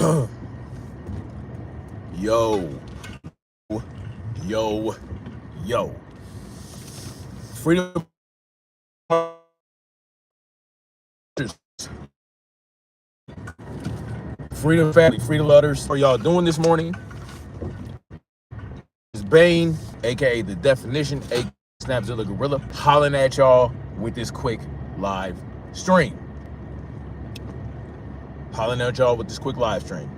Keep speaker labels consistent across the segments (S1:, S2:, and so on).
S1: Yo, yo, yo. Freedom Freedom family, freedom lovers. What are y'all doing this morning? It's Bane, aka the definition, aka Snapzilla Gorilla, hollering at y'all with this quick live stream. Hollering at y'all with this quick live stream.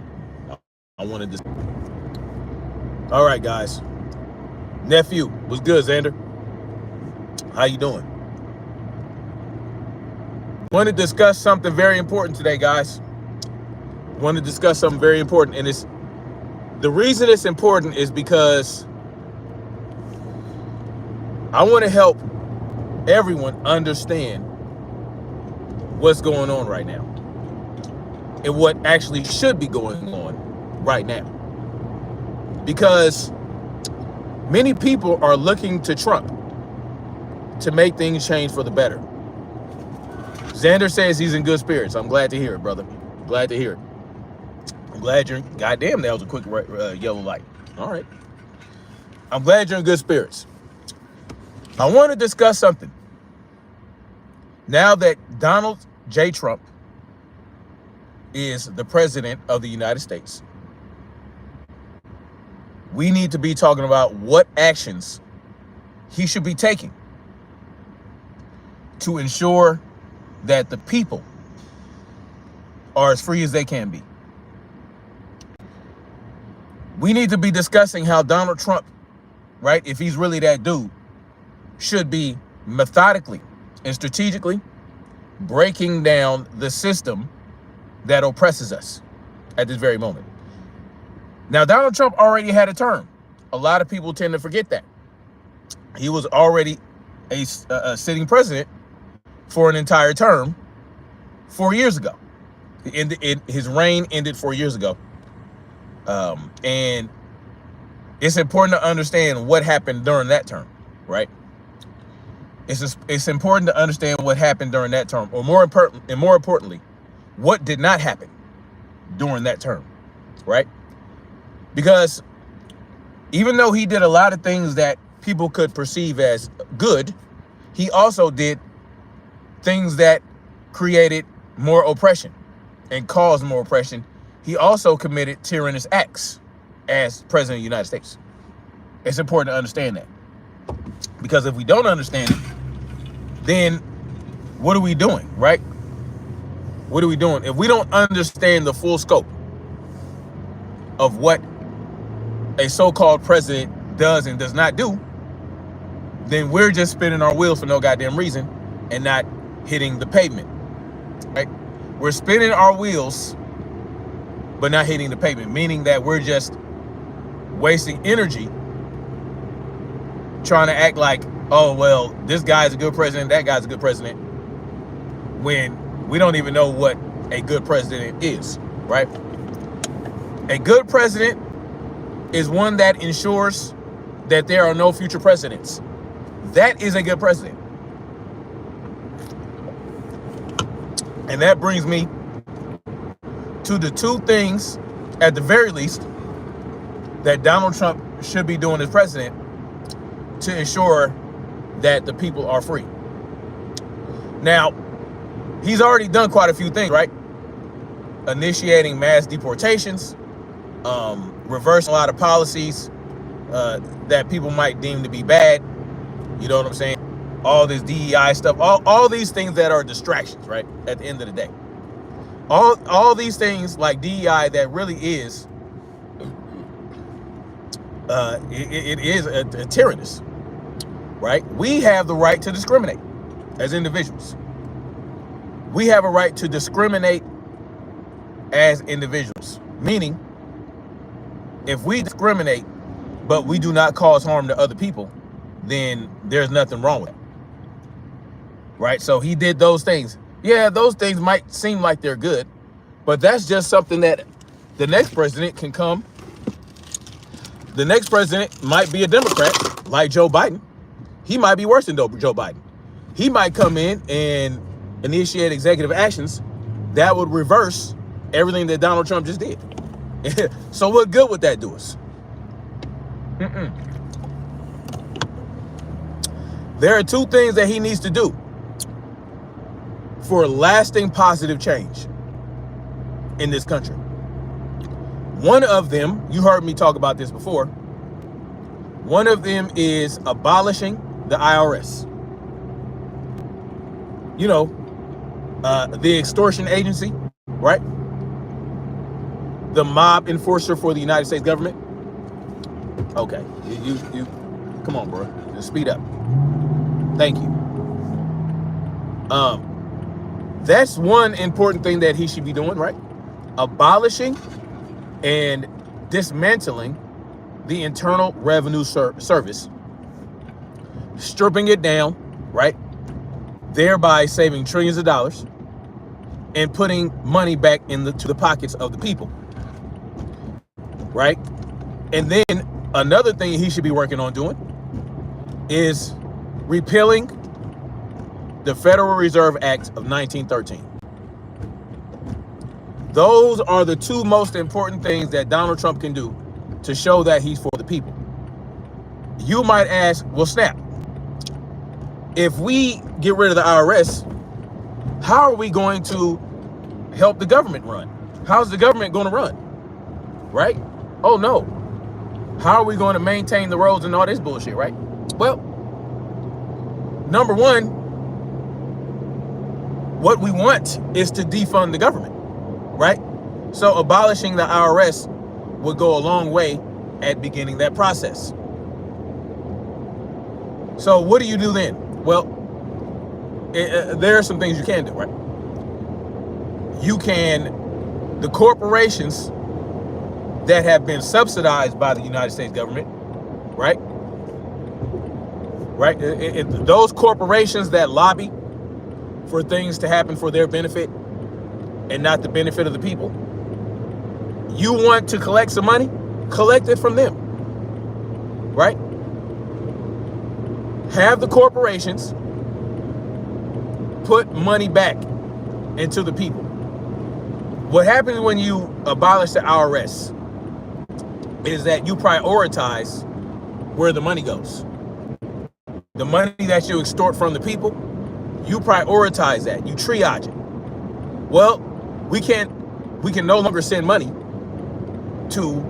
S1: I wanted this. All right, guys. Nephew, what's good, Xander? How you doing? Want to discuss something very important today, guys. Want to discuss something very important, and it's the reason it's important is because I want to help everyone understand what's going on right now and what actually should be going on right now, because many people are looking to Trump to make things change for the better. Xander says he's in good spirits. I'm glad to hear it, brother. Glad to hear it. I'm glad you're, goddamn, that was a quick yellow light. All right. I'm glad you're in good spirits. I want to discuss something. Now that Donald J. Trump is the president of the United States, we need to be talking about what actions he should be taking to ensure that the people are as free as they can be. We need to be discussing how Donald Trump, right, if he's really that dude, should be methodically and strategically breaking down the system that oppresses us at this very moment. Now, Donald Trump already had a term. A lot of people tend to forget that. He was already a sitting president for an entire term 4 years ago. His reign ended 4 years ago. And it's important to understand what happened during that term, right? It's important to understand what happened during that term, or more importantly, what did not happen during that term, right? Because even though he did a lot of things that people could perceive as good, he also did things that created more oppression and caused more oppression. He also committed tyrannous acts as president of the United States. It's important to understand that, because if we don't understand it, then what are we doing, right? What are we doing? If we don't understand the full scope of what a so-called president does and does not do, then we're just spinning our wheels for no goddamn reason and not hitting the pavement, right? We're spinning our wheels but not hitting the pavement, meaning that we're just wasting energy trying to act like, oh, well, this guy's a good president, that guy's a good president, when we don't even know what a good president is, right? A good president is one that ensures that there are no future presidents. That is a good president. And that brings me to the two things, at the very least, that Donald Trump should be doing as president to ensure that the people are free. Now, he's already done quite a few things, right? Initiating mass deportations, reversing a lot of policies that people might deem to be bad. You know what I'm saying? All this DEI stuff, all these things that are distractions, right? At the end of the day. All these things like DEI that really is, it is a tyrannous, right? We have the right to discriminate as individuals. We have a right to discriminate as individuals, meaning if we discriminate, but we do not cause harm to other people, then there's nothing wrong with it, right? So he did those things. Yeah, those things might seem like they're good, but that's just something that the next president can come. The next president might be a Democrat, like Joe Biden. He might be worse than Joe Biden. He might come in and initiate executive actions that would reverse everything that Donald Trump just did. So what good would that do us? There are two things that he needs to do for lasting positive change in this country. One of them, you heard me talk about this before, one of them is abolishing the IRS. You know, the extortion agency, right? The mob enforcer for the United States government. Okay, you come on, bro. Just speed up. Thank you. That's one important thing that he should be doing, right? Abolishing and dismantling the Internal Revenue Service, stripping it down, right? Thereby saving trillions of dollars and putting money back to the pockets of the people, right? And then another thing he should be working on doing is repealing the Federal Reserve Act of 1913. Those are the two most important things that Donald Trump can do to show that he's for the people. You might ask, well, snap, if we get rid of the IRS, how are we going to help the government run? How's the government going to run? Right? Oh, no. How are we going to maintain the roads and all this bullshit, right? Well, number one, what we want is to defund the government, right? So abolishing the IRS would go a long way at beginning that process. So what do you do then? Well, there are some things you can do, right? You can, the corporations that have been subsidized by the United States government, right? Right? Those corporations that lobby for things to happen for their benefit and not the benefit of the people. You want to collect some money? Collect it from them, right? Have the corporations put money back into the people. What happens when you abolish the IRS is that you prioritize where the money goes. The money that you extort from the people, you prioritize that, you triage it. Well, we can no longer send money to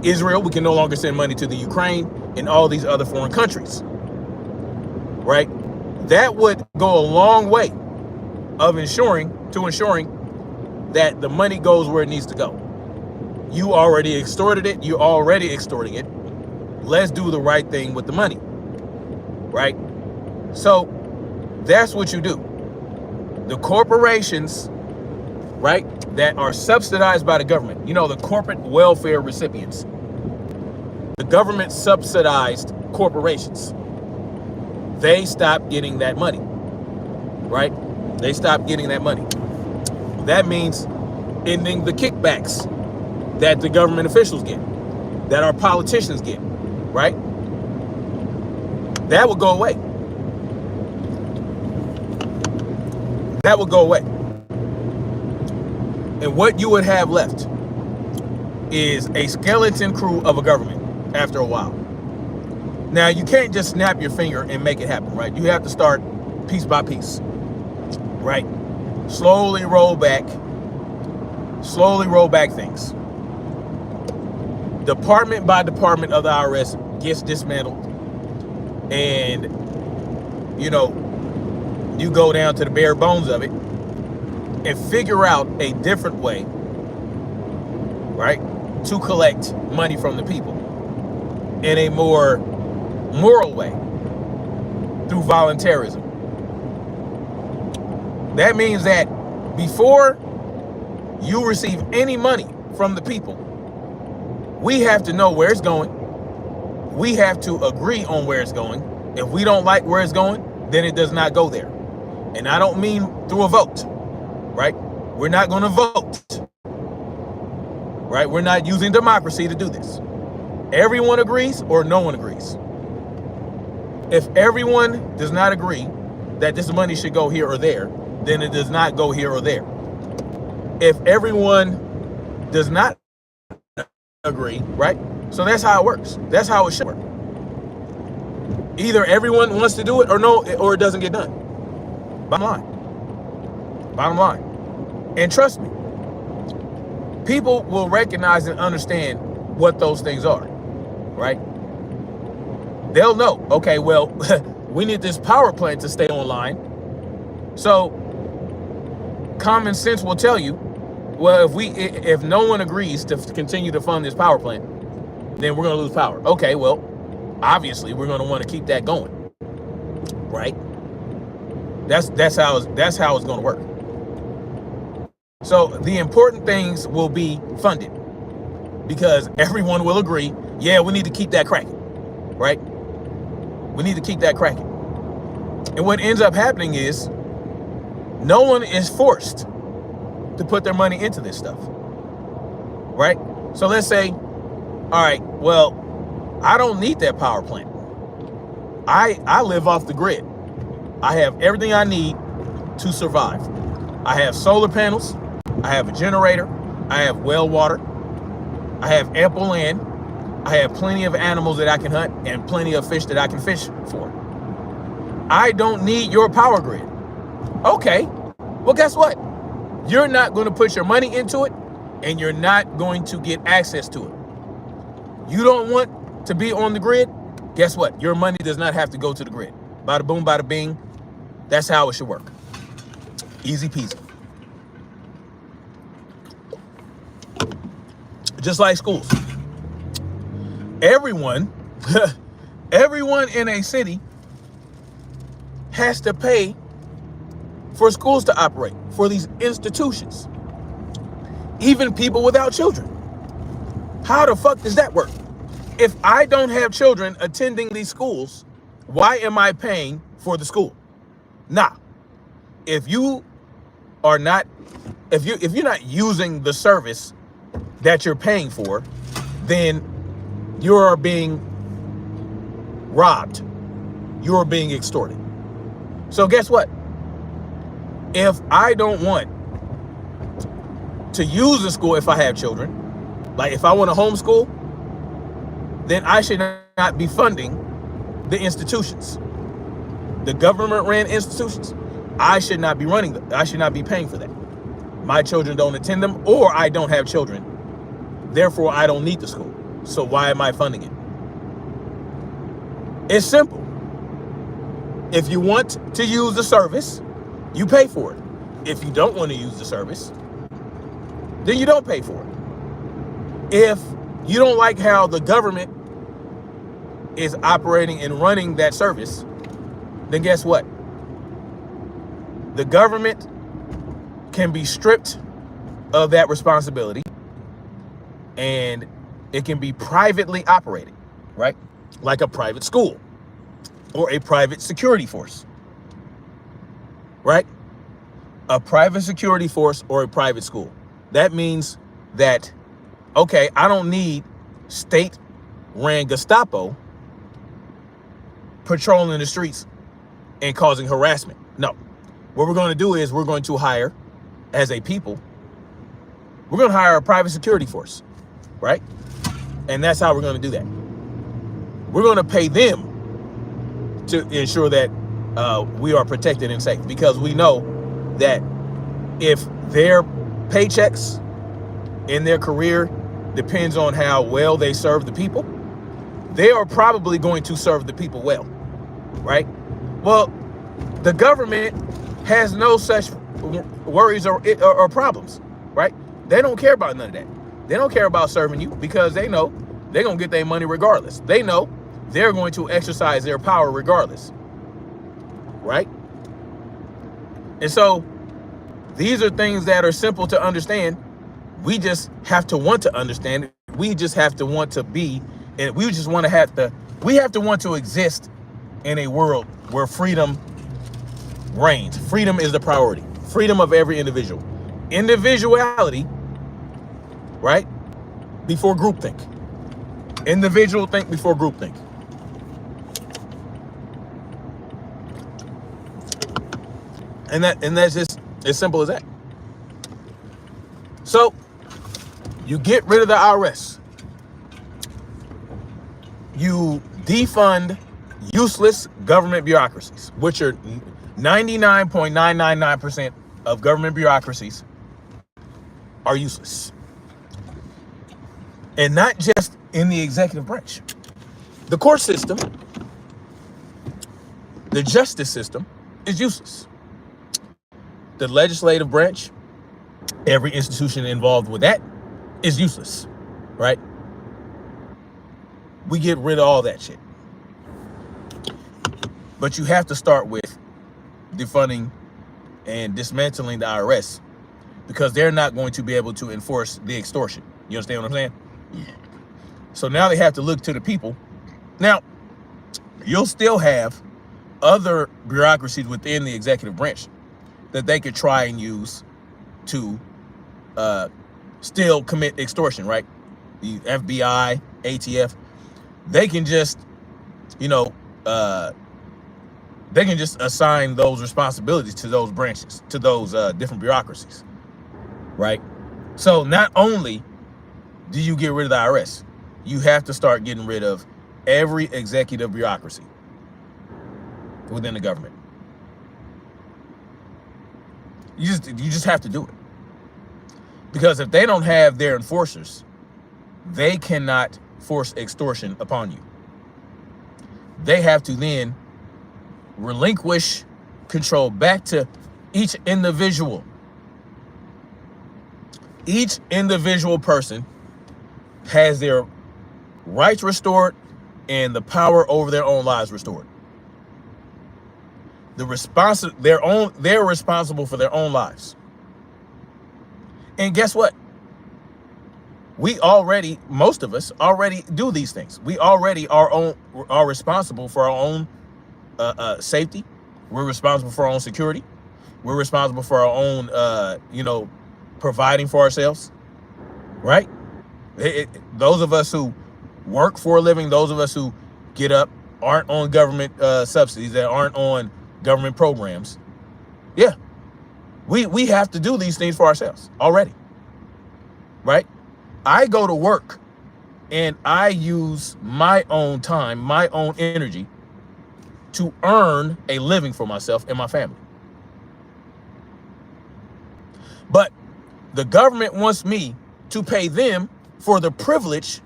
S1: Israel. We can no longer send money to the Ukraine and all these other foreign countries, right? That would go a long way of ensuring that the money goes where it needs to go. You already extorted it. You're already extorting it. Let's do the right thing with the money, right? So that's what you do. The corporations, right, that are subsidized by the government, you know, the corporate welfare recipients, the government subsidized corporations, they stop getting that money, right? They stop getting that money. That means ending the kickbacks that the government officials get, that our politicians get, right? That will go away. That will go away. And what you would have left is a skeleton crew of a government after a while. Now, you can't just snap your finger and make it happen, right? You have to start piece by piece, right? Slowly roll back things. Department by department of the IRS gets dismantled. And, you know, you go down to the bare bones of it and figure out a different way, right, to collect money from the people in a more moral way through voluntarism. That means that before you receive any money from the people, we have to know where it's going. We have to agree on where it's going. If we don't like where it's going, then it does not go there. And I don't mean through a vote, right? We're not going to vote, right? We're not using democracy to do this. Everyone agrees or no one agrees. If everyone does not agree that this money should go here or there, then it does not go here or there. if everyone does not agree, right? So that's how it works. That's how it should work. Either everyone wants to do it or no, or it doesn't get done. Bottom line. Bottom line. And trust me, people will recognize and understand what those things are, right? They'll know, okay, well, we need this power plant to stay online. So common sense will tell you, well, if no one agrees to continue to fund this power plant, then we're going to lose power. Okay, well, obviously we're going to want to keep that going, right? That's how it's going to work. So the important things will be funded because everyone will agree, yeah, we need to keep that cracking, right? We need to keep that cracking. And what ends up happening is no one is forced to put their money into this stuff, right? So let's say, all right, well, I don't need that power plant. I live off the grid. I have everything I need to survive. I have solar panels. I have a generator. I have well water. I have ample land. I have plenty of animals that I can hunt and plenty of fish that I can fish for. I don't need your power grid. Okay, well, guess what? You're not going to put your money into it and you're not going to get access to it. You don't want to be on the grid? Guess what? Your money does not have to go to the grid. Bada boom, bada bing. That's how it should work. Easy peasy. Just like schools. Everyone in a city has to pay for schools to operate, for these institutions. Even people without children. How the fuck does that work? If I don't have children attending these schools, why am I paying for the school? Nah. If you're not using the service that you're paying for, then you're being robbed. You're being extorted. So guess what? If I don't want to use the school if I have children, like if I want to homeschool, then I should not be funding the institutions. The government ran institutions. I should not be running them. I should not be paying for that. My children don't attend them, or I don't have children. Therefore, I don't need the school. So why am I funding it? It's simple. If you want to use the service, you pay for it. If you don't want to use the service, then you don't pay for it. If you don't like how the government is operating and running that service, then guess what? The government can be stripped of that responsibility and it can be privately operated, right? Like a private school or a private security force, right? A private security force or a private school. That means that, okay, I don't need state-ran Gestapo patrolling the streets and causing harassment. No. What we're going to do is we're going to hire, as a people, we're going to hire a private security force, right? And that's how we're going to do that. We're going to pay them to ensure that we are protected and safe, because we know that if their paychecks in their career depends on how well they serve the people, they are probably going to serve the people well, right? Well, the government has no such worries or problems, right? They don't care about none of that. They don't care about serving you because they know they're going to get their money regardless. They know they're going to exercise their power regardless, right? And so these are things that are simple to understand. We just have to want to understand it. We just have to want to be, and we just want to have to want to exist in a world where freedom reigns. Freedom is the priority. Freedom of every individual. Individuality, right? Before groupthink. Individual think before groupthink. And that's just as simple as that. So you get rid of the IRS. You defund useless government bureaucracies, which are 99.999% of government bureaucracies are useless. And not just in the executive branch. The court system, the justice system is useless. The legislative branch, every institution involved with that is useless, right? We get rid of all that shit. But you have to start with defunding and dismantling the IRS, because they're not going to be able to enforce the extortion. You understand what I'm saying? So now they have to look to the people. Now, you'll still have other bureaucracies within the executive branch that they could try and use to still commit extortion, right? The FBI, ATF, they can just, they can just assign those responsibilities to those branches, to those different bureaucracies, right? So not only do you get rid of the IRS, you have to start getting rid of every executive bureaucracy within the government. You just have to do it. Because if they don't have their enforcers, they cannot force extortion upon you. They have to then relinquish control back to each individual. Each individual person has their rights restored and the power over their own lives restored. They're responsible for their own lives. And guess what? Most of us already do these things. We already are responsible for our own safety. We're responsible for our own security. We're responsible for our own, providing for ourselves, right? Those of us who work for a living, those of us who get up, aren't on government subsidies, that aren't on government programs. Yeah, we have to do these things for ourselves already, right? I go to work and I use my own time, my own energy to earn a living for myself and my family. But the government wants me to pay them for the privilege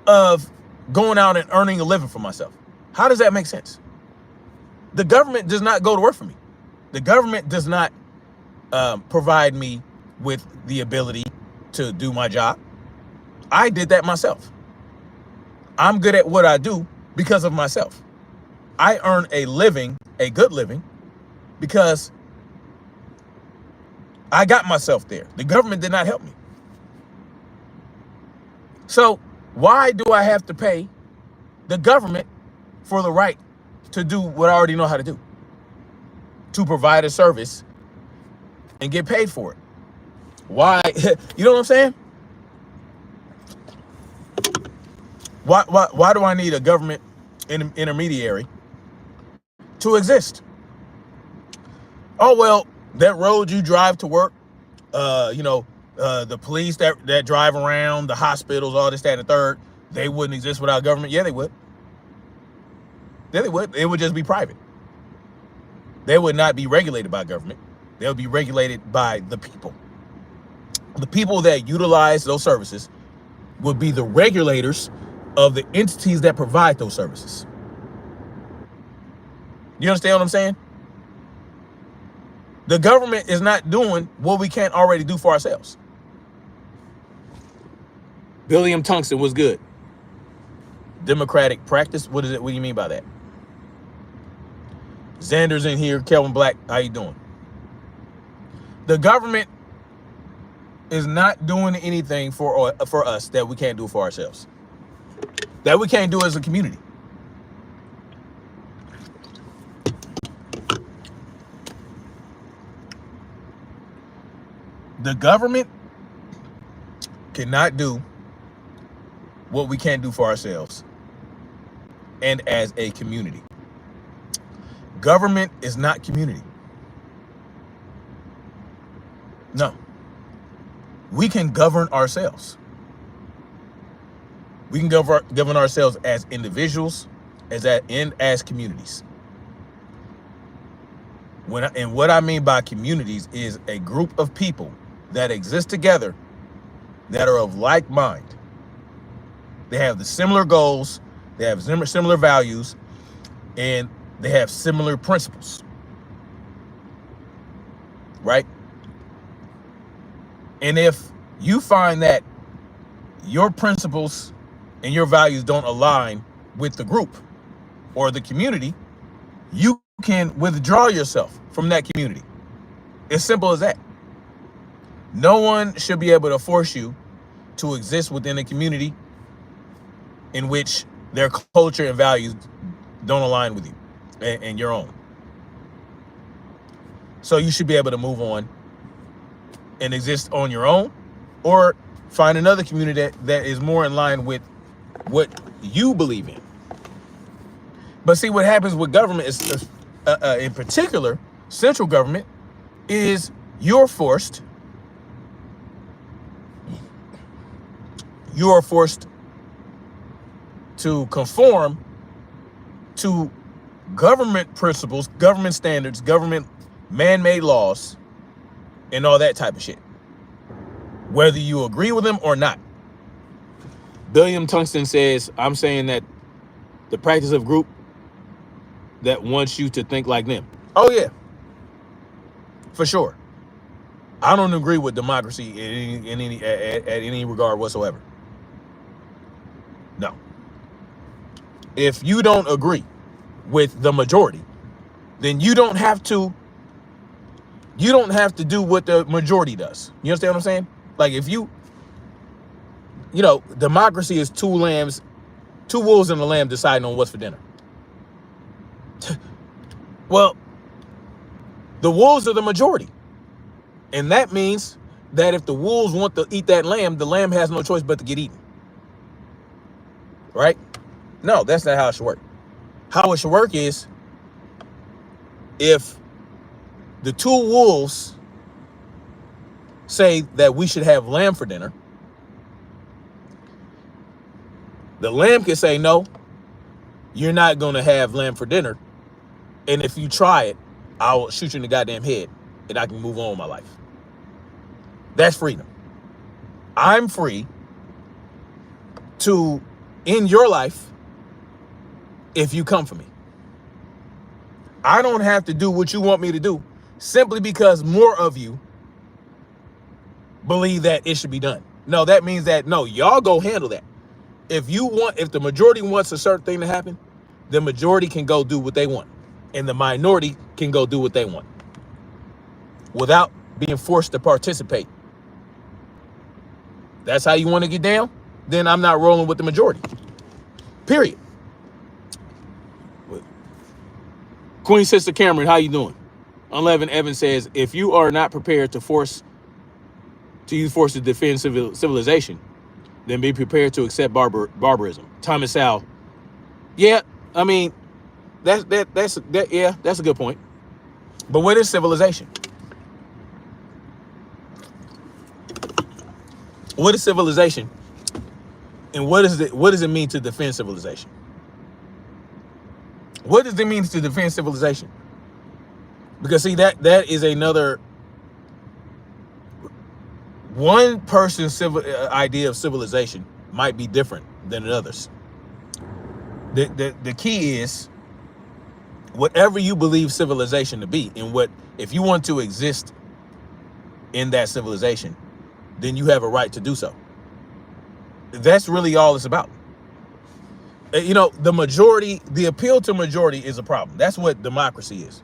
S1: of going out and earning a living for myself. How does that make sense? The government does not go to work for me. The government does not provide me with the ability to do my job. I did that myself. I'm good at what I do because of myself. I earn a living, a good living, because I got myself there. The government did not help me. So why do I have to pay the government for the right to do what I already know how to do? To provide a service and get paid for it. Why? You know what I'm saying? Why do I need a government intermediary to exist? Oh, well, that road you drive to work, the police that drive around, the hospitals, all this, that, and the third, they wouldn't exist without government. Yeah, they would. Yeah, they would. It would just be private. They would not be regulated by government. They would be regulated by the people. The people that utilize those services would be the regulators of the entities that provide those services. You understand what I'm saying? The government is not doing what we can't already do for ourselves. William Tungsten was good. Democratic practice. What is it? What do you mean by that? Xander's in here. Kelvin Black, how you doing? The government is not doing anything for us that we can't do for ourselves. That we can't do as a community. The government cannot do what we can't do for ourselves and as a community. Government is not community. No. we can govern ourselves. We can govern ourselves as individuals, as communities. And what I mean by communities is a group of people that exist together that are of like mind. They have the similar goals, they have similar values, and they have similar principles. Right? And if you find that your principles and your values don't align with the group or the community, you can withdraw yourself from that community. As simple as that. No one should be able to force you to exist within a community in which their culture and values don't align with you and your own. So you should be able to move on and exist on your own, or find another community that is more in line with what you believe in. But see, what happens with government is, in particular, central government, is you are forced to conform to government principles, government standards, government man-made laws, and all that type of shit, whether you agree with them or not. Billiam Tungsten says, I'm saying that the practice of group that wants you to think like them. Oh yeah, for sure. I don't agree with democracy in any regard whatsoever. No. If you don't agree with the majority, then you don't have to do what the majority does. You understand what I'm saying? Like, if democracy is two wolves and a lamb deciding on what's for dinner. Well, the wolves are the majority. And that means that if the wolves want to eat that lamb, the lamb has no choice but to get eaten. Right? No, that's not how it should work. How it should work is, if the two wolves say that we should have lamb for dinner, the lamb can say, no, you're not going to have lamb for dinner. And if you try it, I'll shoot you in the goddamn head and I can move on with my life. That's freedom. I'm free to end your life if you come for me. I don't have to do what you want me to do simply because more of you believe that it should be done. No, that means that, no, y'all go handle that. If the majority wants a certain thing to happen, the majority can go do what they want. And the minority can go do what they want without being forced to participate. That's how you want to get down? Then I'm not rolling with the majority. Period. Queen Sister Cameron, how you doing? Unleavened Evan says, if you are not prepared to use force to defend civilization, then be prepared to accept barbarism. Thomas Sal, yeah, I mean, that's a good point. But what is civilization? What is civilization? And what does it mean to defend civilization? What does it mean to defend civilization? Because see, that is another one person's idea of civilization might be different than another's. The key is whatever you believe civilization to be, and if you want to exist in that civilization, then you have a right to do so. That's really all it's about. The appeal to majority is a problem. That's what democracy is.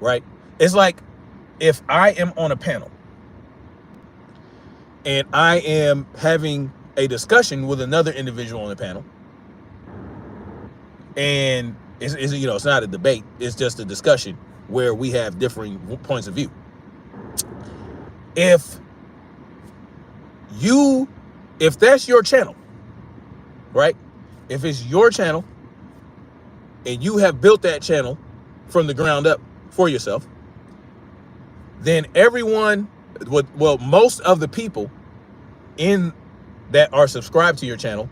S1: Right? It's like if I am on a panel and I am having a discussion with another individual on the panel, and it's not a debate, it's just a discussion where we have differing points of view. If that's your channel, right? If it's your channel and you have built that channel from the ground up for yourself, then everyone Well, most of the people in that are subscribed to your channel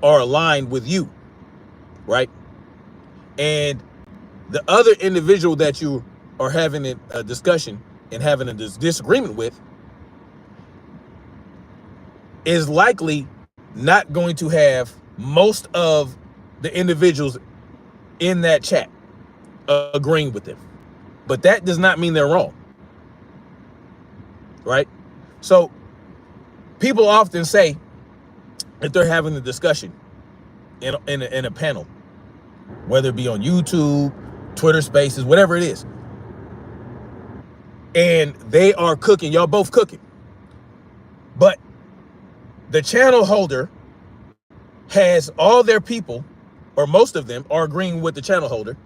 S1: are aligned with you, right? And the other individual that you are having a discussion and having a disagreement with is likely not going to have most of the individuals in that chat agreeing with them. But that does not mean they're wrong, right? So people often say if they're having a discussion in a panel, whether it be on YouTube, Twitter Spaces, whatever it is, and they are cooking, y'all both cooking, but the channel holder has all their people, or most of them, are agreeing with the channel holder,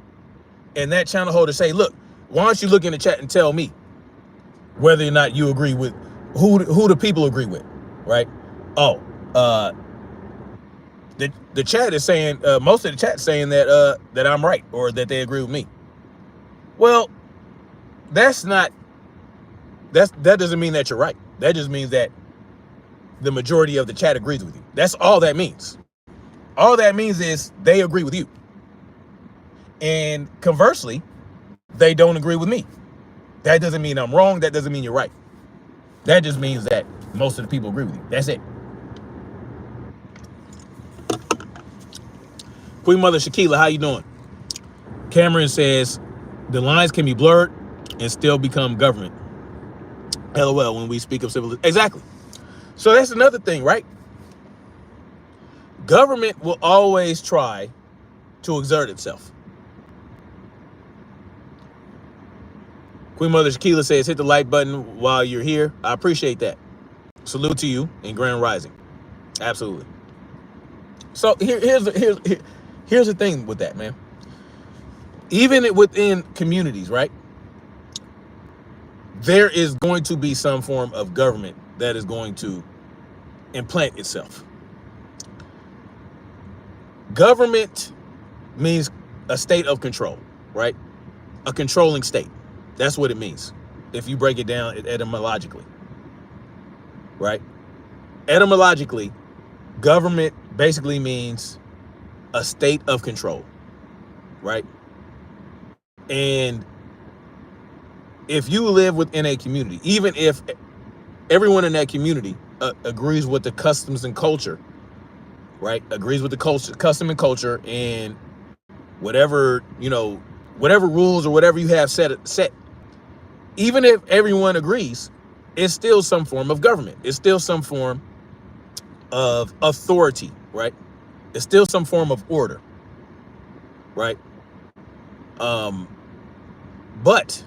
S1: and that channel holder say, look, why don't you look in the chat and tell me whether or not you agree with who the people agree with, right? Oh, the chat is saying, most of the chat saying that that I'm right, or that they agree with me. Well, that doesn't mean that you're right. That just means that the majority of the chat agrees with you. That's all that means. All that means is they agree with you. And conversely, they don't agree with me. That doesn't mean I'm wrong. That doesn't mean you're right. That just means that most of the people agree with you. That's it. Queen Mother Shakila, how you doing? Cameron says the lines can be blurred and still become government. LOL, when we speak of civilization. Exactly. So that's another thing, right? Government will always try to exert itself. Queen Mother Shakila says, hit the like button while you're here. I appreciate that. Salute to you in Grand Rising. Absolutely. So here's the thing with that, man. Even within communities, right? There is going to be some form of government that is going to implant itself. Government means a state of control, right? A controlling state. That's what it means if you break it down etymologically, right? Etymologically, government basically means a state of control, right? And if you live within a community, even if everyone in that community agrees with the customs and culture, right? Agrees with the culture, custom and culture, and whatever, whatever rules or whatever you have set. Even if everyone agrees, it's still some form of government. It's still some form of authority, right? It's still some form of order, right? But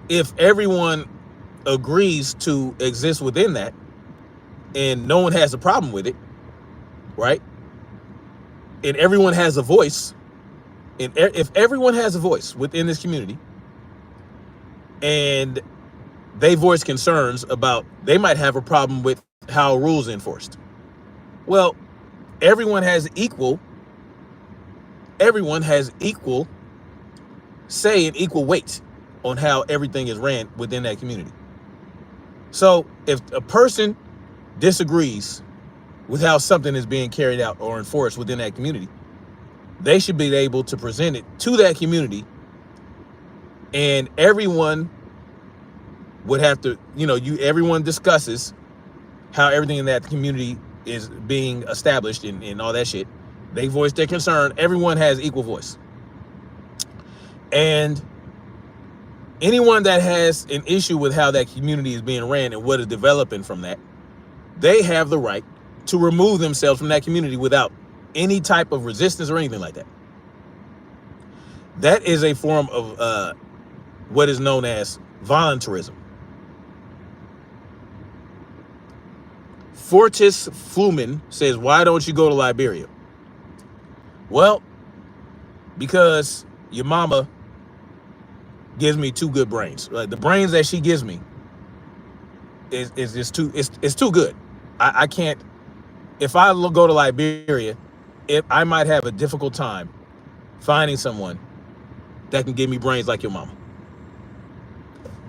S1: if everyone agrees to exist within that and no one has a problem with it, right? And everyone has a voice, and if everyone has a voice within this community and they voice concerns about, they might have a problem with how rules are enforced. Well, everyone has equal say and equal weight on how everything is ran within that community. So if a person disagrees with how something is being carried out or enforced within that community, they should be able to present it to that community, and everyone would have to, everyone discusses how everything in that community is being established and all that shit. They voice their concern. Everyone has equal voice. And anyone that has an issue with how that community is being ran and what is developing from that, they have the right to remove themselves from that community without any type of resistance or anything like that. That is a form of what is known as voluntarism. Fortis Flumen says, why don't you go to Liberia? Well, because your mama gives me two good brains. Like, the brains that she gives me is just it's too good. I can't, if I go to Liberia, I might have a difficult time finding someone that can give me brains like your mama.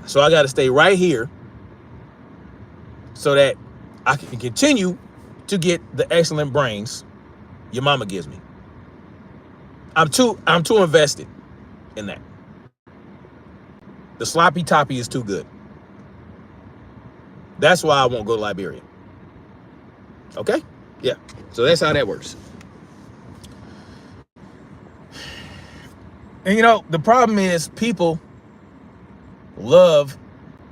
S1: So I got to stay right here so that I can continue to get the excellent brains your mama gives me. I'm too invested in that. The sloppy toppy is too good. That's why I won't go to Liberia. Okay? Yeah. So that's how that works. And the problem is people love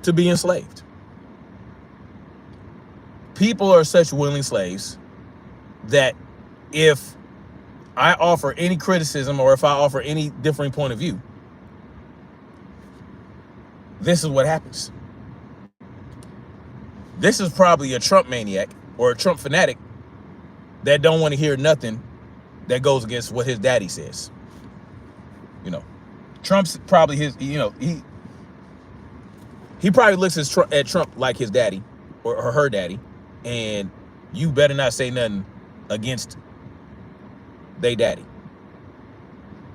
S1: to be enslaved. People are such willing slaves that if I offer any criticism or if I offer any differing point of view, this is what happens. This is probably a Trump maniac or a Trump fanatic that don't want to hear nothing that goes against what his daddy says. Trump's probably his, he probably looks at Trump like his daddy or her daddy, and you better not say nothing against they daddy.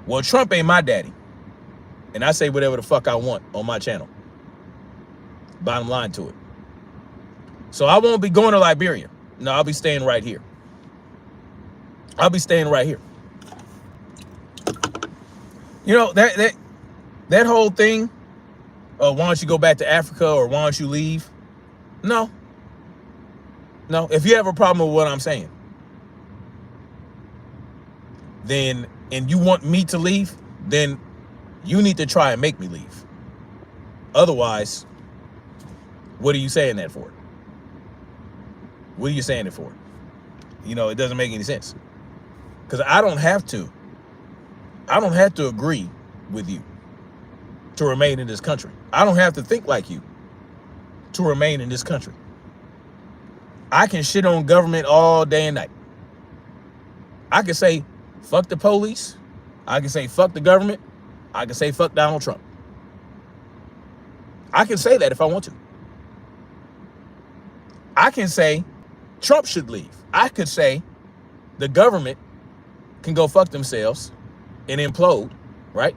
S1: Well, Trump ain't my daddy, and I say whatever the fuck I want on my channel. Bottom line to it. So I won't be going to Liberia. No, I'll be staying right here. I'll be staying right here. That whole thing, why don't you go back to Africa or why don't you leave? No. If you have a problem with what I'm saying, then, and you want me to leave, then you need to try and make me leave. Otherwise, what are you saying that for? What are you saying it for? It doesn't make any sense. Because I don't have to agree with you to remain in this country. I don't have to think like you to remain in this country. I can shit on government all day and night. I can say, fuck the police. I can say, fuck the government. I can say, fuck Donald Trump. I can say that if I want to. I can say, Trump should leave. I could say, the government can go fuck themselves and implode, right?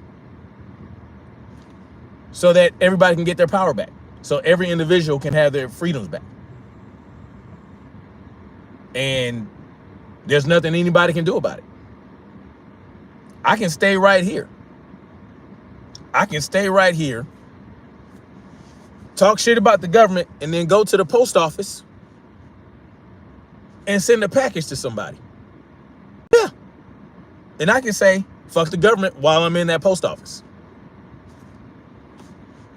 S1: So that everybody can get their power back. So every individual can have their freedoms back. And there's nothing anybody can do about it. I can stay right here. I can stay right here, talk shit about the government, and then go to the post office and send a package to somebody. Yeah. And I can say, fuck the government while I'm in that post office.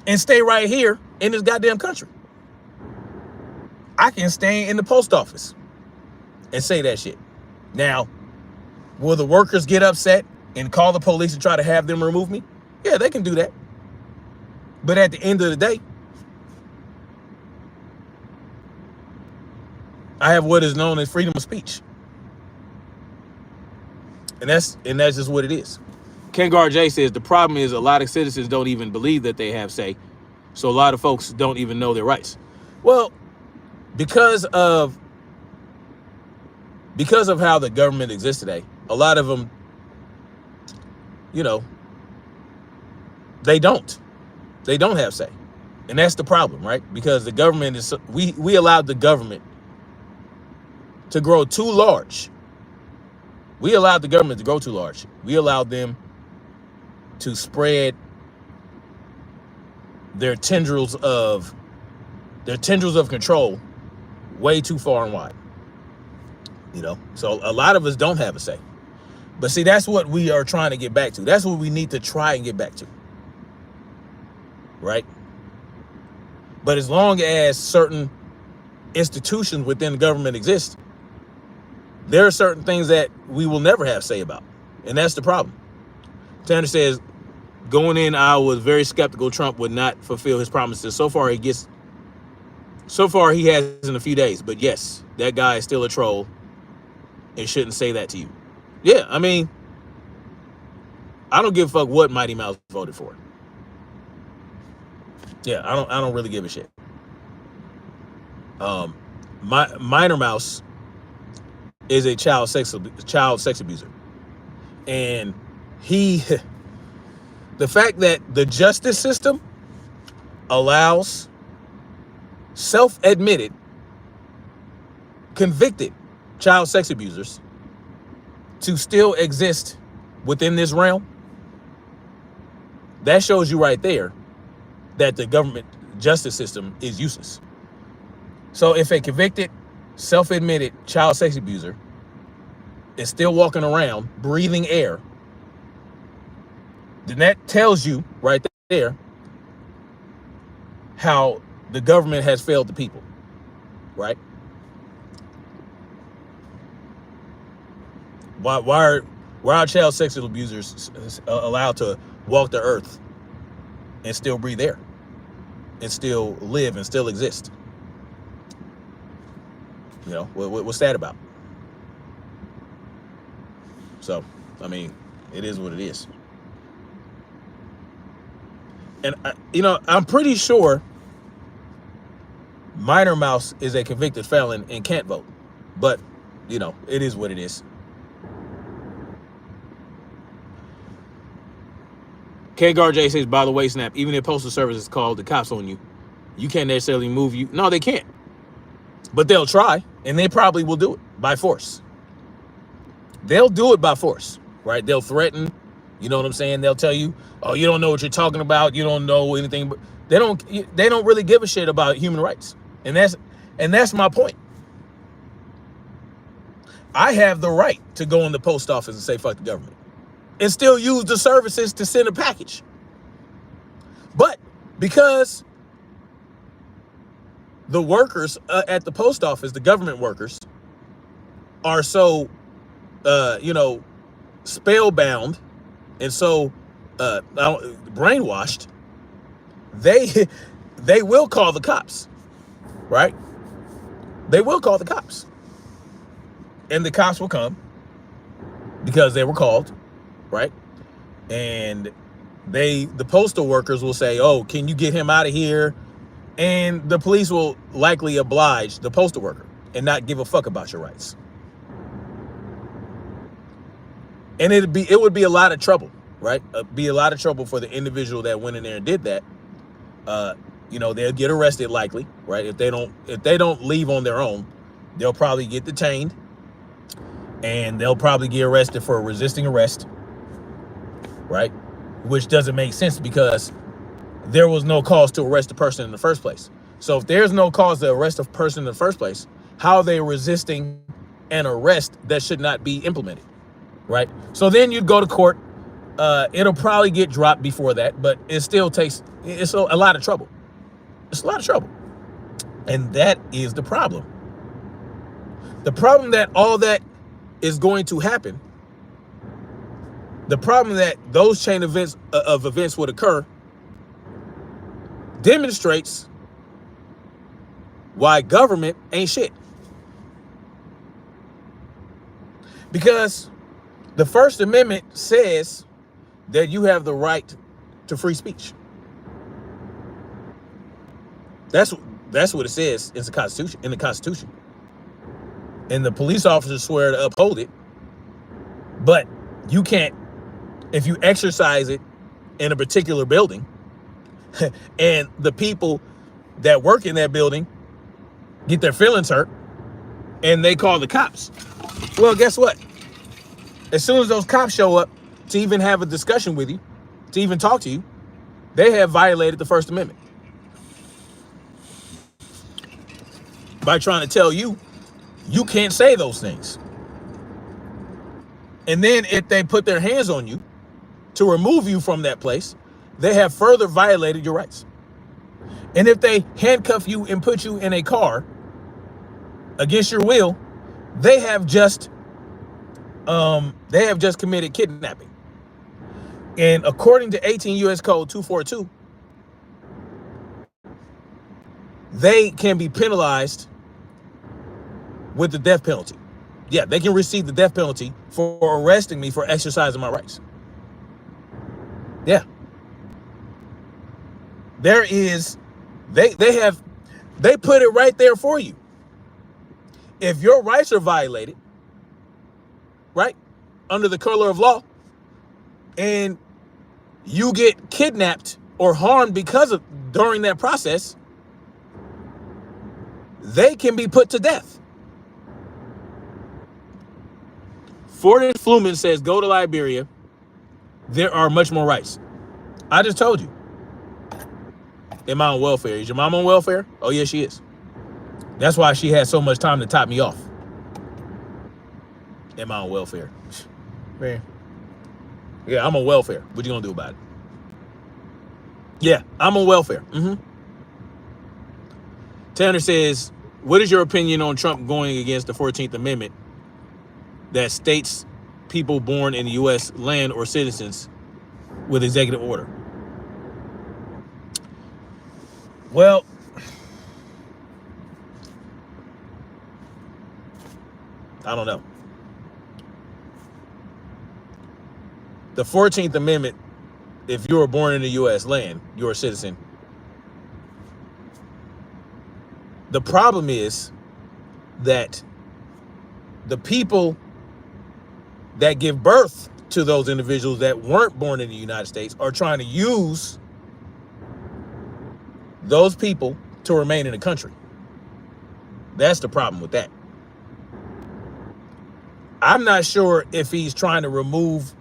S1: And stay right here in this goddamn country. I can stay in the post office and say that shit. Now, will the workers get upset and call the police and try to have them remove me? Yeah, they can do that. But at the end of the day, I have what is known as freedom of speech. And that's just what it is. Kengar J says the problem is a lot of citizens don't even believe that they have say. So a lot of folks don't even know their rights. Well, because of how the government exists today, a lot of them, they don't have say. And that's the problem, right? Because the government is, we allowed the government to grow too large. We allowed the government to grow too large. We allowed them to spread their tendrils of control way too far and wide. So a lot of us don't have a say. But see, that's what we are trying to get back to. That's what we need to try and get back to. Right? But as long as certain institutions within the government exist, there are certain things that we will never have say about. And that's the problem. Tanner says, going in, I was very skeptical Trump would not fulfill his promises. So far he has in a few days. But yes, that guy is still a troll and shouldn't say that to you. Yeah, I mean, I don't give a fuck what Mighty Mouse voted for. Yeah, I don't really give a shit. Minor Mouse is a child sex abuser. And the fact that the justice system allows self-admitted, convicted child sex abusers to still exist within this realm, that shows you right there that the government justice system is useless. So if a convicted, self-admitted child sex abuser is still walking around breathing air, then that tells you right there how the government has failed the people, right? Why are child sexual abusers allowed to walk the earth and still breathe air and still live and still exist? You know, what's that about? So, I mean, it is what it is. And, I'm pretty sure Minor Mouse is a convicted felon and can't vote. But, it is what it is. KGarJ says, by the way, Snap, even if Postal Service is called the cops on you, you can't necessarily move you. No, they can't. But they'll try, and they probably will do it by force. They'll do it by force, right? They'll threaten, you know what I'm saying? They'll tell you, oh, you don't know what you're talking about. You don't know anything. But they don't really give a shit about human rights. And that's my point. I have the right to go in the post office and say, fuck the government, and still use the services to send a package. But because the workers at the post office, the government workers, are so, spellbound and so brainwashed, they will call the cops, right? They will call the cops. And the cops will come because they were called, right? And the postal workers will say, oh, can you get him out of here? And the police will likely oblige the postal worker and not give a fuck about your rights. And it would be a lot of trouble, right? Be a lot of trouble for the individual that went in there and did that. They'll get arrested likely, right? If they don't leave on their own, they'll probably get detained, and they'll probably get arrested for resisting arrest, right? Which doesn't make sense because there was no cause to arrest the person in the first place. So if there's no cause to arrest a person in the first place, how are they resisting an arrest that should not be implemented, right? So then you'd go to court. It'll probably get dropped before that, but it's a lot of trouble. It's a lot of trouble. And that is the problem. The problem that all that is going to happen, the problem that those chain of events would occur, demonstrates why government ain't shit. Because the First Amendment says that you have the right to free speech. That's what it says in the Constitution. And the police officers swear to uphold it. But you can't, if you exercise it in a particular building, and the people that work in that building get their feelings hurt and they call the cops. Well, guess what? As soon as those cops show up to even have a discussion with you, to even talk to you, they have violated the First Amendment by trying to tell you you can't say those things. And then if they put their hands on you to remove you from that place, they have further violated your rights. And if they handcuff you and put you in a car against your will, they have just committed kidnapping. And according to 18 U.S. Code 242, they can be penalized with the death penalty. Yeah, they can receive the death penalty for arresting me for exercising my rights. Yeah. They put it right there for you. If your rights are violated, right, under the color of law, and you get kidnapped or harmed because of during that process, they can be put to death. Fortis Fluman says, go to Liberia. There are much more rights. I just told you. Am I on welfare? Is your mom on welfare? Oh, yes, she is. That's why she had so much time to top me off. Am I on welfare? Man. Yeah, I'm on welfare. What you gonna do about it? Yeah, I'm on welfare. Tanner says, what is your opinion on Trump going against the 14th Amendment that states people born in the U.S. land or citizens with executive order? Well, I don't know. The 14th Amendment, if you were born in the U.S. land, you're a citizen. The problem is that the people that give birth to those individuals that weren't born in the United States are trying to use those people to remain in the country. That's the problem with that. I'm not sure if he's trying to remove,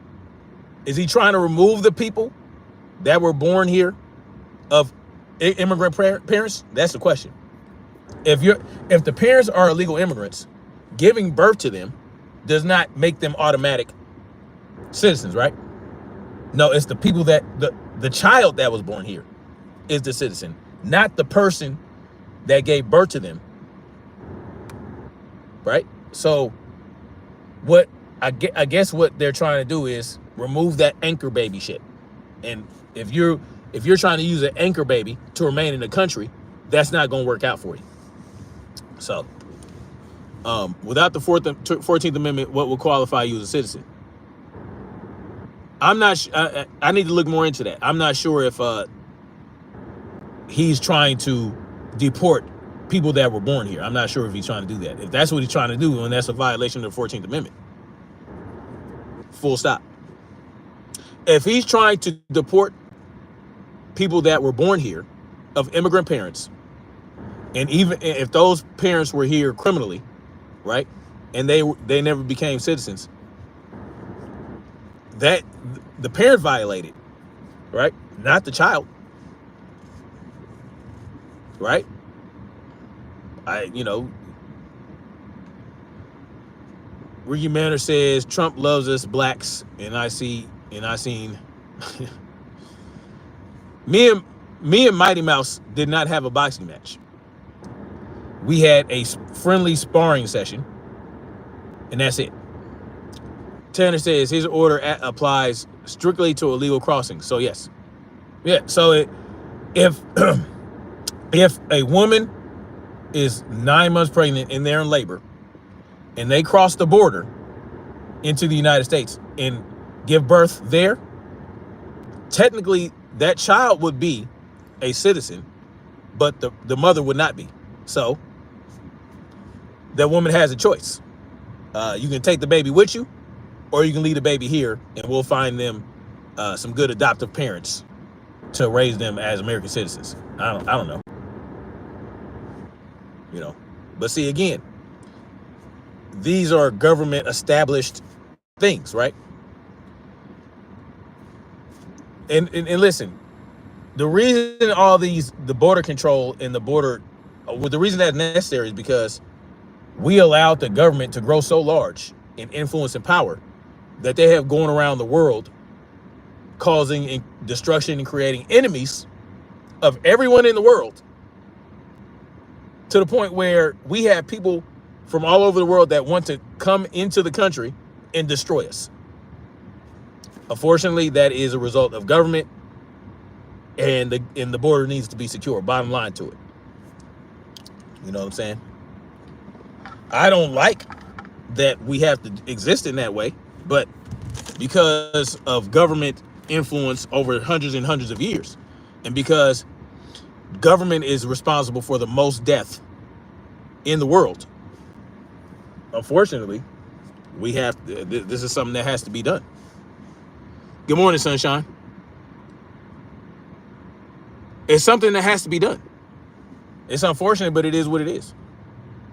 S1: is he trying to remove the people that were born here of immigrant parents? That's the question. If the parents are illegal immigrants, giving birth to them does not make them automatic citizens, right? No, it's the people that the child that was born here is the citizen, not the person that gave birth to them, right? So what I guess what they're trying to do is remove that anchor baby shit. And if you're trying to use an anchor baby to remain in the country, that's not going to work out for you. So without the 14th Amendment, what will qualify you as a citizen? I'm not. I need to look more into that. I'm not sure if he's trying to deport people that were born here. I'm not sure if he's trying to do that. If that's what he's trying to do, then that's a violation of the 14th Amendment. Full stop. If he's trying to deport people that were born here of immigrant parents, and even if those parents were here criminally, right, and they never became citizens, that the parent violated, right, not the child, right? Ricky Manor says Trump loves us blacks, and I seen me and Mighty Mouse did not have a boxing match. We had a friendly sparring session, and that's it. Tanner says his order applies strictly to illegal crossings. So yes, yeah. So if if a woman is 9 months pregnant and they're in labor, and they cross the border into the United States and give birth there, technically that child would be a citizen, but the mother would not be. So that woman has a choice. You can take the baby with you, or you can leave the baby here, and we'll find them some good adoptive parents to raise them as American citizens. I don't know. But see, again, these are government established things, right? And listen, the reason all the border control and the reason that's necessary is because we allowed the government to grow so large in influence and power that they have gone around the world causing destruction and creating enemies of everyone in the world, to the point where we have people from all over the world that want to come into the country and destroy us. Unfortunately, that is a result of government, and the border needs to be secure. Bottom line to it. You know what I'm saying? I don't like that we have to exist in that way, but because of government influence over hundreds and hundreds of years, and because government is responsible for the most death in the world, unfortunately, this is something that has to be done. Good morning, sunshine. it's something that has to be done. It's unfortunate, but it is what it is.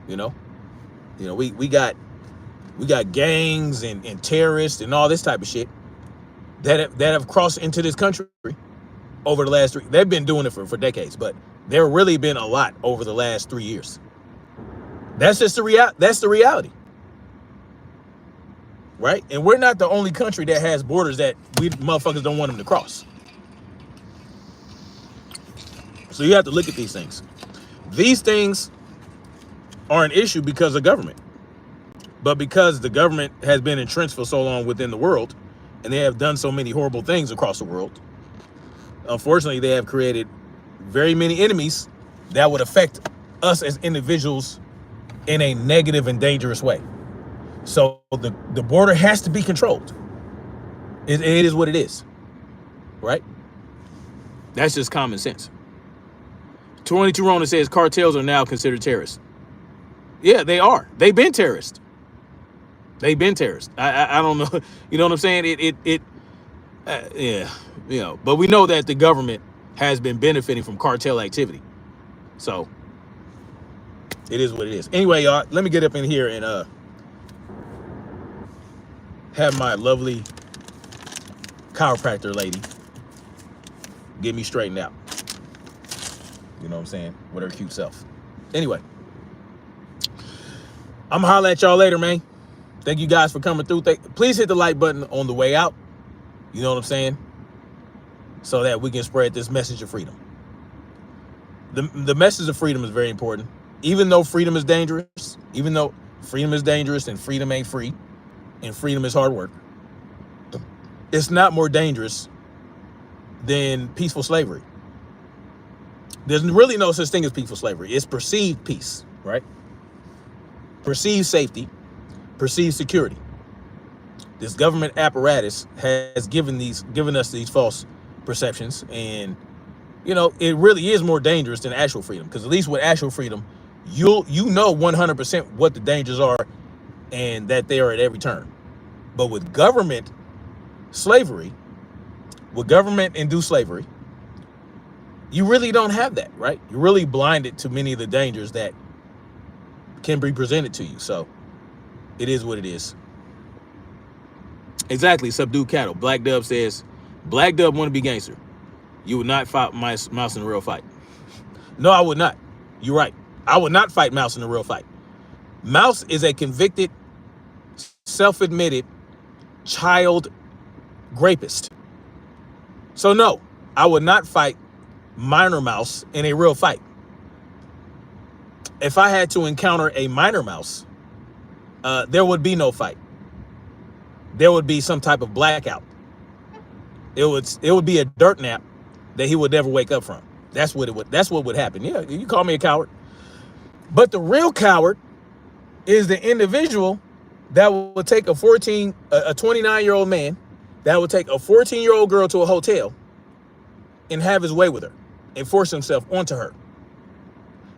S1: You know, we got gangs and terrorists and all this type of shit that have crossed into this country over the last 3. They've been doing it for decades, but there really been a lot over the last 3 years. That's just that's the reality, right? And we're not the only country that has borders that we motherfuckers don't want them to cross. So you have to look at these things. These things are an issue because of government. But because the government has been entrenched for so long within the world, and they have done so many horrible things across the world, unfortunately, they have created very many enemies that would affect us as individuals in a negative and dangerous way. So the border has to be controlled. It is what it is, right? That's just common sense. 22 Rona says cartels are now considered terrorists. Yeah, they are. They've been terrorists. They've been terrorists. I don't know. You know what I'm saying? Yeah, you know. But we know that the government has been benefiting from cartel activity. So it is what it is. Anyway, y'all, let me get up in here and have my lovely chiropractor lady get me straightened out. You know what I'm saying? With her cute self. Anyway, I'm gonna holler at y'all later, man. Thank you guys for coming through. Please hit the like button on the way out. You know what I'm saying? So that we can spread this message of freedom. The message of freedom is very important. Even though freedom is dangerous, and freedom ain't free, and freedom is hard work, it's not more dangerous than peaceful slavery. There's really no such thing as peaceful slavery. It's perceived peace, right? Perceived safety, perceived security. This government apparatus has given us these false perceptions, and you know, it really is more dangerous than actual freedom, because at least with actual freedom, you know 100% what the dangers are and that they are at every turn. But with government slavery, with government-induced slavery, you really don't have that, right? You're really blinded to many of the dangers that can be presented to you. So it is what it is. Exactly. Subdue cattle. Black Dub says, Black Dub want to be gangster. You would not fight Mouse in a real fight. No, I would not. You're right. I would not fight Mouse in a real fight. Mouse is a convicted, self-admitted child rapist. So no, I would not fight minor mouse in a real fight. If I had to encounter a minor mouse, there would be no fight. There would be some type of blackout. It would be a dirt nap that he would never wake up from. That's what would happen. Yeah, you call me a coward. But the real coward is the individual that will take a 29-year-old man that would take a 14-year-old girl to a hotel and have his way with her and force himself onto her.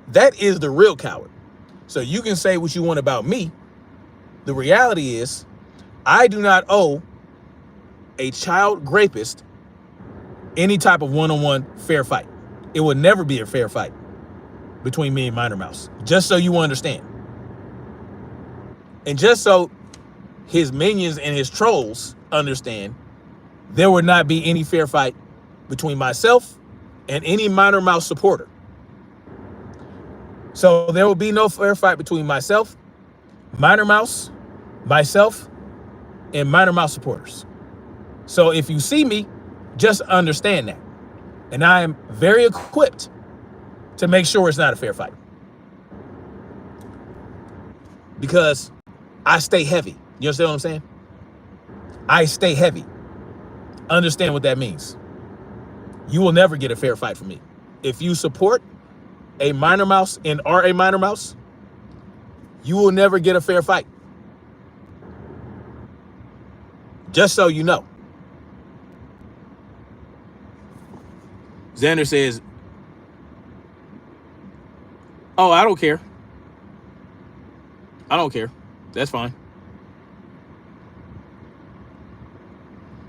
S1: That is the real coward. So you can say what you want about me. The reality is, I do not owe a child rapist any type of one-on-one fair fight. It would never be a fair fight between me and Minor Mouse, just so you understand. And just so his minions and his trolls understand, there would not be any fair fight between myself and any Minor Mouse supporter. So there will be no fair fight between myself, Minor Mouse, myself, and Minor Mouse supporters. So if you see me, just understand that. And I am very equipped to make sure it's not a fair fight. Because I stay heavy. You understand what I'm saying? I stay heavy. Understand what that means. You will never get a fair fight from me. If you support a minor mouse and are a minor mouse, you will never get a fair fight. Just so you know. Xander says, oh, I don't care. I don't care. That's fine.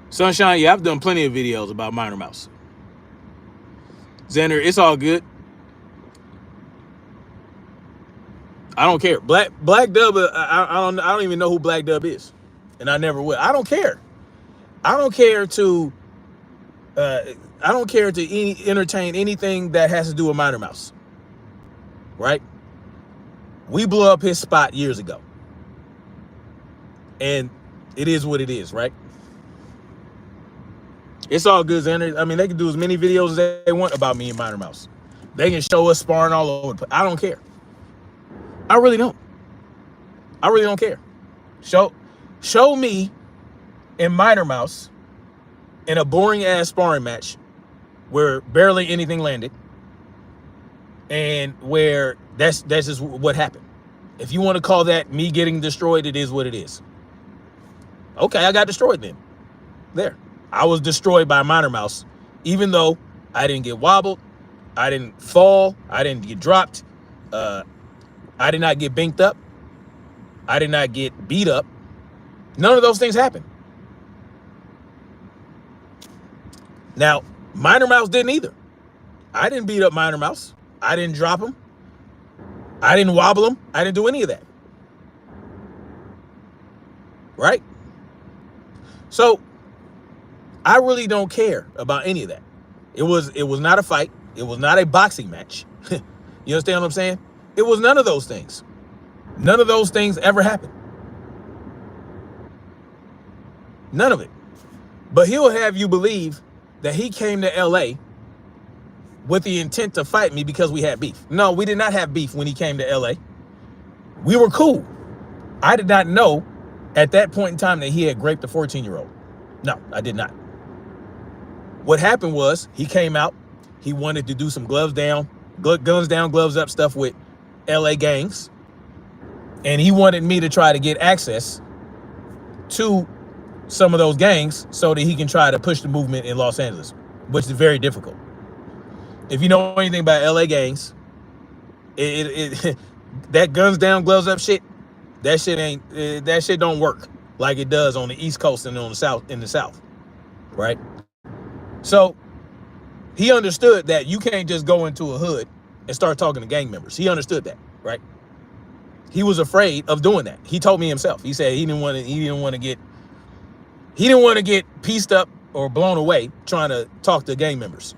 S1: Sunshine, yeah, I've done plenty of videos about Minor Mouse. Xander, it's all good. I don't care. Black Dub, I don't even know who Black Dub is, and I never will. I don't care. I don't care to entertain anything that has to do with Minor Mouse. Right? We blew up his spot years ago, and it is what it is. Right? It's all good, Xander. I mean, they can do as many videos as they want about me and Minor Mouse. They can show us sparring all over the place. I don't care. I really don't. I really don't care. Show me and Minor Mouse in a boring ass sparring match where barely anything landed, and where that's just what happened. If you want to call that me getting destroyed, it is what it is. Okay, I got destroyed then. There. I was destroyed by Minor Mouse, even though I didn't get wobbled, I didn't fall, I didn't get dropped, I did not get binked up, I did not get beat up. None of those things happened. Now, Minor Mouse didn't either. I didn't beat up Minor Mouse. I didn't drop him. I didn't wobble him. I didn't do any of that. Right? So, I really don't care about any of that. It was not a fight. It was not a boxing match. You understand what I'm saying? It was none of those things. None of those things ever happened. None of it. But he'll have you believe that he came to LA with the intent to fight me because we had beef. No, we did not have beef when he came to LA. We were cool. I did not know at that point in time that he had raped a 14-year-old. No, I did not. What happened was he came out. He wanted to do some guns down, gloves up stuff with LA gangs. And he wanted me to try to get access to some of those gangs so that he can try to push the movement in Los Angeles, which is very difficult. If you know anything about LA gangs, that guns down, gloves up shit, that shit don't work like it does on the East Coast and on the South, right? So he understood that you can't just go into a hood and start talking to gang members. He understood that, right? He was afraid of doing that. He told me himself. He said he didn't want to get pieced up or blown away trying to talk to gang members.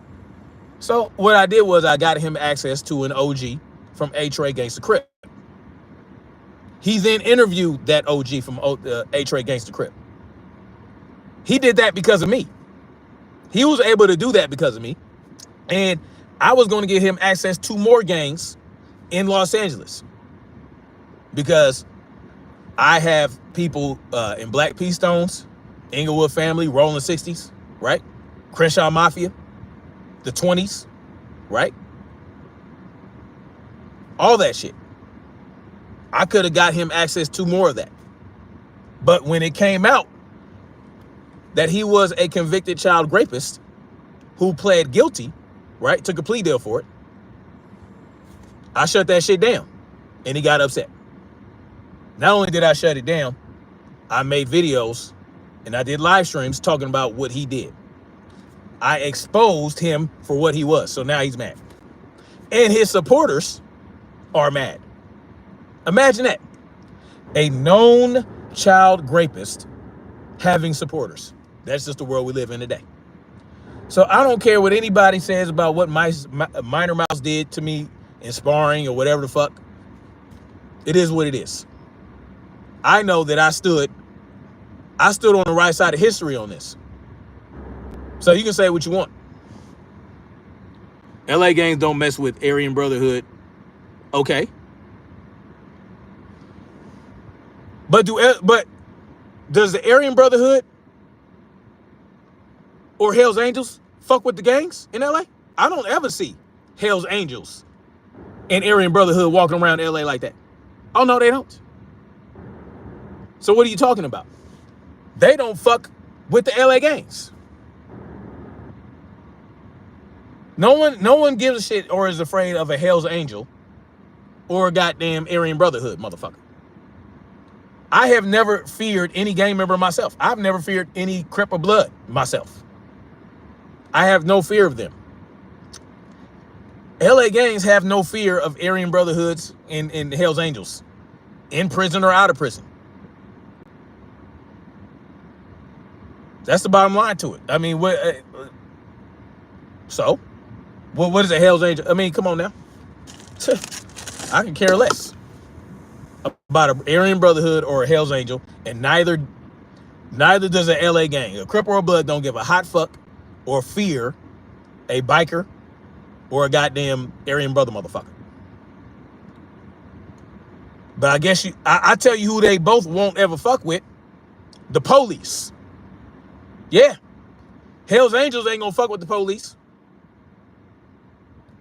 S1: So what I did was I got him access to an OG from A-Tray Gangsta Crip. He then interviewed that OG from A-Tray Gangsta Crip. He did that because of me. He was able to do that because of me. And I was going to get him access to more gangs in Los Angeles, because I have people in Black P Stones, Inglewood Family, Rolling 60s, right? Crenshaw Mafia, the 20s, right? All that shit. I could have got him access to more of that. But when it came out that he was a convicted child rapist who pled guilty, right, took a plea deal for it, I shut that shit down, and he got upset. Not only did I shut it down, I made videos and I did live streams talking about what he did. I exposed him for what he was. So now he's mad. And his supporters are mad. Imagine that. A known child rapist having supporters. That's just the world we live in today. So I don't care what anybody says about what Minor Mouse did to me in sparring or whatever the fuck. It is what it is. I know that I stood on the right side of history on this. So you can say what you want. LA gangs don't mess with Aryan Brotherhood. Okay. But does the Aryan Brotherhood or Hell's Angels fuck with the gangs in LA? I don't ever see Hell's Angels and Aryan Brotherhood walking around LA like that. Oh, no, they don't. So what are you talking about? They don't fuck with the LA gangs. No one gives a shit or is afraid of a Hell's Angel or a goddamn Aryan Brotherhood, motherfucker. I have never feared any gang member myself. I've never feared any Crip or Blood myself. I have no fear of them. LA gangs have no fear of Aryan Brotherhoods and Hell's Angels, in prison or out of prison. That's the bottom line to it. I mean, what is a Hell's Angel? I mean, come on now. I can care less about an Aryan Brotherhood or a Hell's Angel, and neither does an LA gang. A Crip or a Blood don't give a hot fuck or fear a biker or a goddamn Aryan Brother motherfucker. But I guess I tell you who they both won't ever fuck with: the police. Yeah, Hell's Angels ain't gonna fuck with the police.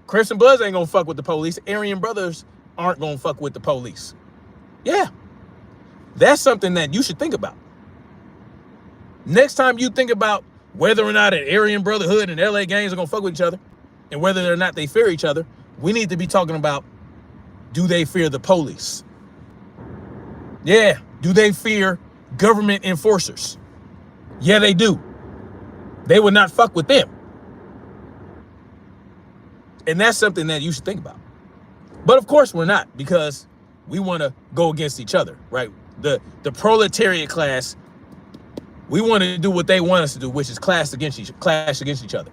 S1: Crips and Bloods ain't gonna fuck with the police. Aryan Brothers aren't gonna fuck with the police. Yeah, that's something that you should think about. Next time you think about whether or not an Aryan Brotherhood and LA gangs are gonna fuck with each other, and whether or not they fear each other, we need to be talking about, do they fear the police? Yeah, do they fear government enforcers? Yeah, they do. They would not fuck with them. And that's something that you should think about. But of course we're not, because we want to go against each other, right? The proletariat class, we want to do what they want us to do, which is clash against each other.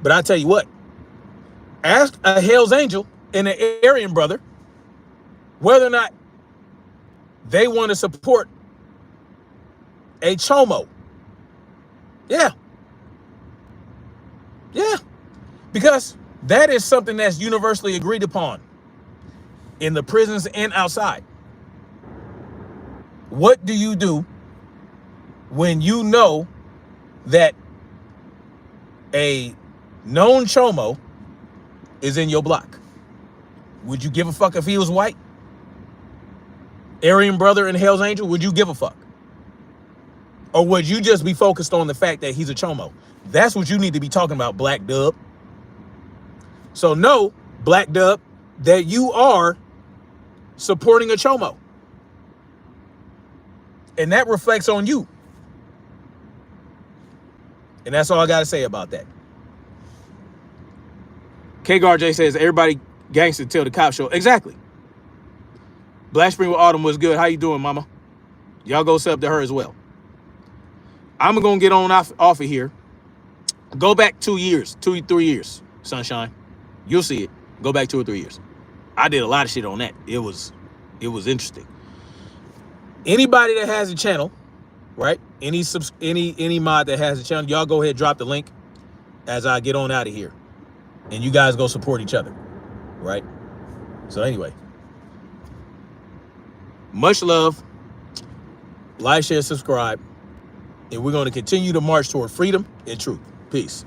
S1: But I tell you what, ask a Hell's Angel and an Aryan brother whether or not they want to support a chomo. Yeah. Yeah. Because that is something that's universally agreed upon in the prisons and outside. What do you do when you know that a known chomo is in your block? Would you give a fuck if he was white? Aryan Brother and Hell's Angel, would you give a fuck? Or would you just be focused on the fact that he's a chomo? That's what you need to be talking about, Black Dub. So know, Black Dub, that you are supporting a chomo. And that reflects on you. And that's all I got to say about that. KGarJ says, everybody gangster till the cop show. Exactly. Black Spring with Autumn was good. How you doing, mama? Y'all go sub to her as well. I'm going to get on off of here. Go back 2 years, 3 years, Sunshine. You'll see it. Go back 2 or 3 years. I did a lot of shit on that. It was interesting. Anybody that has a channel, right? Any mod that has a channel, y'all go ahead, drop the link as I get on out of here. And you guys go support each other, right? So anyway, much love. Like, share, subscribe. And we're going to continue to march toward freedom and truth. Peace.